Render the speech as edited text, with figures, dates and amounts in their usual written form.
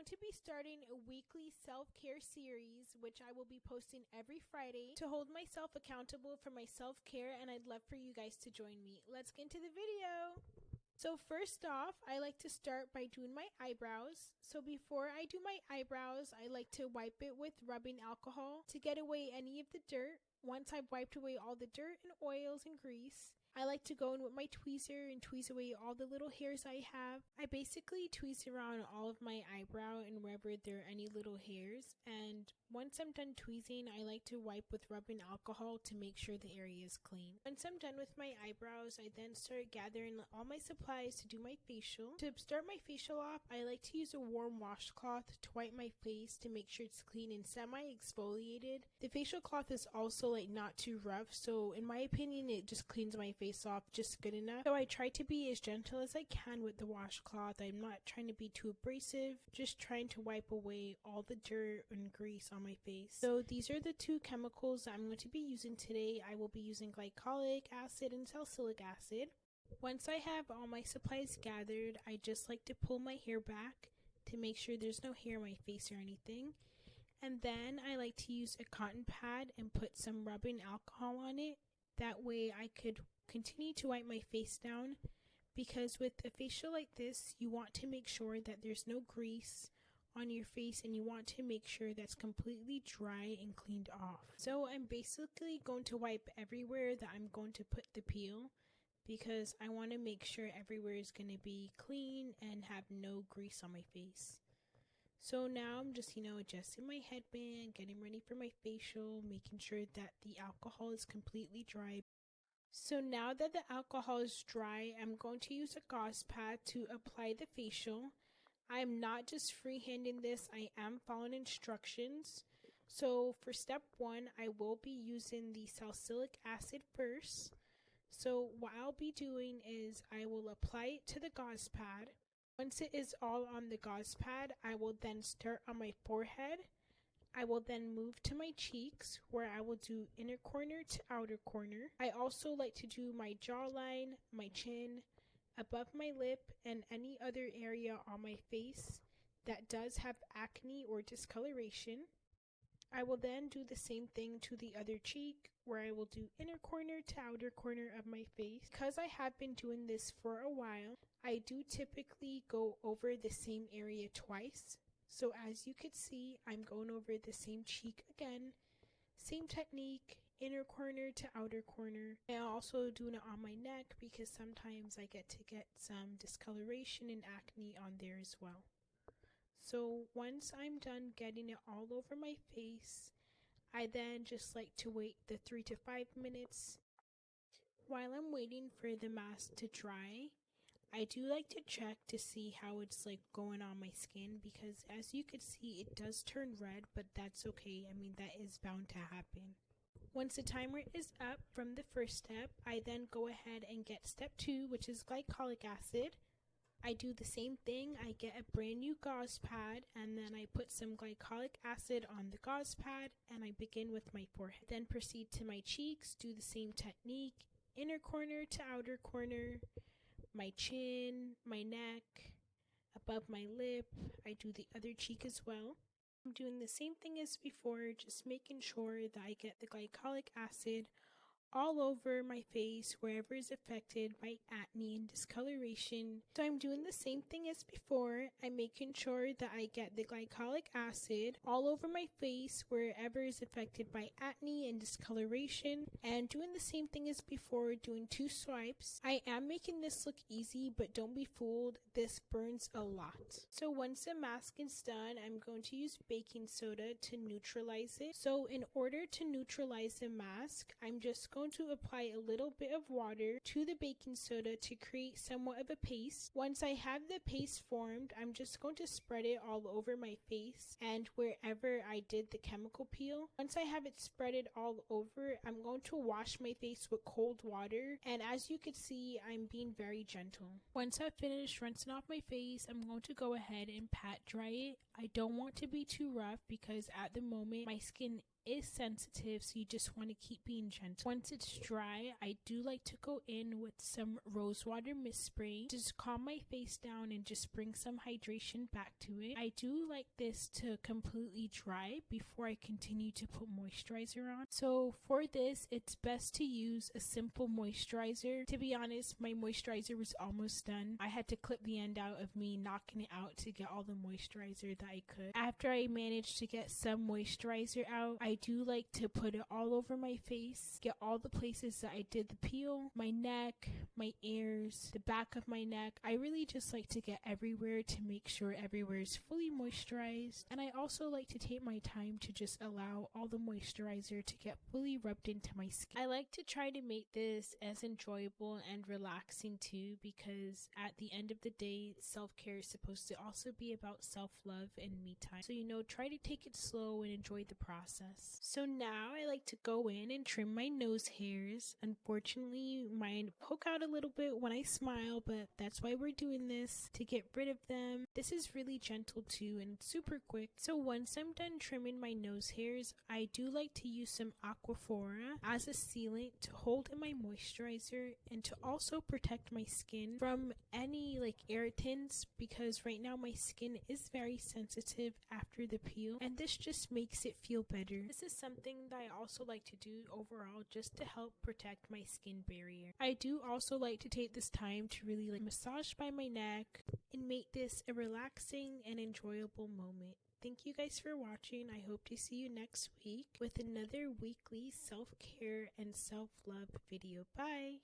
going to be starting a weekly self-care series, which I will be posting every Friday to hold myself accountable for my self-care, and I'd love for you guys to join me. Let's get into the video. So first off, I like to start by doing my eyebrows. So before I do my eyebrows, I like to wipe it with rubbing alcohol to get away any of the dirt. Once I've wiped away all the dirt and oils and grease, I like to go in with my tweezer and tweeze away all the little hairs I have. I basically tweeze around all of my eyebrow and wherever there are any little hairs. And once I'm done tweezing, I like to wipe with rubbing alcohol to make sure the area is clean. Once I'm done with my eyebrows, I then start gathering all my supplies to do my facial. To start my facial off, I like to use a warm washcloth to wipe my face to make sure it's clean and semi-exfoliated. The facial cloth is also not too rough, so in my opinion, it just cleans my face off just good enough. So I try to be as gentle as I can with the washcloth. I'm not trying to be too abrasive, just trying to wipe away all the dirt and grease on my face. So these are the two chemicals that I'm going to be using today. I will be using glycolic acid and salicylic acid. Once I have all my supplies gathered, I just like to pull my hair back to make sure there's no hair on my face or anything. And then I like to use a cotton pad and put some rubbing alcohol on it. That way I could continue to wipe my face down, because with a facial like this, you want to make sure that there's no grease on your face and you want to make sure that's completely dry and cleaned off. So I'm basically going to wipe everywhere that I'm going to put the peel, because I want to make sure everywhere is going to be clean and have no grease on my face. So now I'm just, adjusting my headband, getting ready for my facial, making sure that the alcohol is completely dry. So now that the alcohol is dry, I'm going to use a gauze pad to apply the facial. I'm not just freehanding this, I am following instructions. So for step 1, I will be using the salicylic acid first. So what I'll be doing is I will apply it to the gauze pad. Once it is all on the gauze pad, I will then start on my forehead. I will then move to my cheeks, where I will do inner corner to outer corner. I also like to do my jawline, my chin, above my lip, and any other area on my face that does have acne or discoloration. I will then do the same thing to the other cheek, where I will do inner corner to outer corner of my face. Because I have been doing this for a while, I do typically go over the same area twice. So as you could see, I'm going over the same cheek again. Same technique, inner corner to outer corner. And I'm also doing it on my neck because sometimes I get some discoloration and acne on there as well. So once I'm done getting it all over my face, I then just like to wait the 3 to 5 minutes. While I'm waiting for the mask to dry, I do like to check to see how it's going on my skin, because as you can see, it does turn red, but that's okay. That is bound to happen. Once the timer is up from the first step, I then go ahead and get step 2, which is glycolic acid. I do the same thing. I get a brand new gauze pad, and then I put some glycolic acid on the gauze pad, and I begin with my forehead. Then proceed to my cheeks, do the same technique, inner corner to outer corner, my chin, my neck, above my lip. I do the other cheek as well. I'm doing the same thing as before, just making sure that I get the glycolic acid all over my face wherever is affected by acne and discoloration. So I'm doing the same thing as before. I'm making sure that I get the glycolic acid all over my face wherever is affected by acne and discoloration, and doing the same thing as before, doing 2 swipes. I am making this look easy, but don't be fooled, this burns a lot. So once the mask is done, I'm going to use baking soda to neutralize it. So in order to neutralize the mask, I'm just going to apply a little bit of water to the baking soda to create somewhat of a paste. Once I have the paste formed, I'm just going to spread it all over my face and wherever I did the chemical peel. Once I have it spreaded all over, I'm going to wash my face with cold water, and as you can see, I'm being very gentle. Once I've finished rinsing off my face, I'm going to go ahead and pat dry it. I don't want to be too rough because at the moment my skin is sensitive, so you just want to keep being gentle. Once it's dry, I do like to go in with some rose water mist spray, just calm my face down and just bring some hydration back to it. I do like this to completely dry before I continue to put moisturizer on. So for this, it's best to use a simple moisturizer. To be honest, my moisturizer was almost done. I had to clip the end out of me knocking it out to get all the moisturizer that I could. After I managed to get some moisturizer out, I do like to put it all over my face, get all the places that I did the peel, my neck, my ears, the back of my neck. I really just like to get everywhere to make sure everywhere is fully moisturized. And I also like to take my time to just allow all the moisturizer to get fully rubbed into my skin. I like to try to make this as enjoyable and relaxing too, because at the end of the day, self-care is supposed to also be about self-love and me time. So try to take it slow and enjoy the process. So now I like to go in and trim my nose hairs. Unfortunately, mine poke out a little bit when I smile, but that's why we're doing this, to get rid of them. This is really gentle too and super quick. So once I'm done trimming my nose hairs, I do like to use some Aquaphora as a sealant to hold in my moisturizer and to also protect my skin from any irritants, because right now my skin is very sensitive after the peel, and this just makes it feel better. This is something that I also like to do overall just to help protect my skin barrier. I do also like to take this time to really massage by my neck and make this a relaxing and enjoyable moment. Thank you guys for watching. I hope to see you next week with another weekly self-care and self-love video. Bye!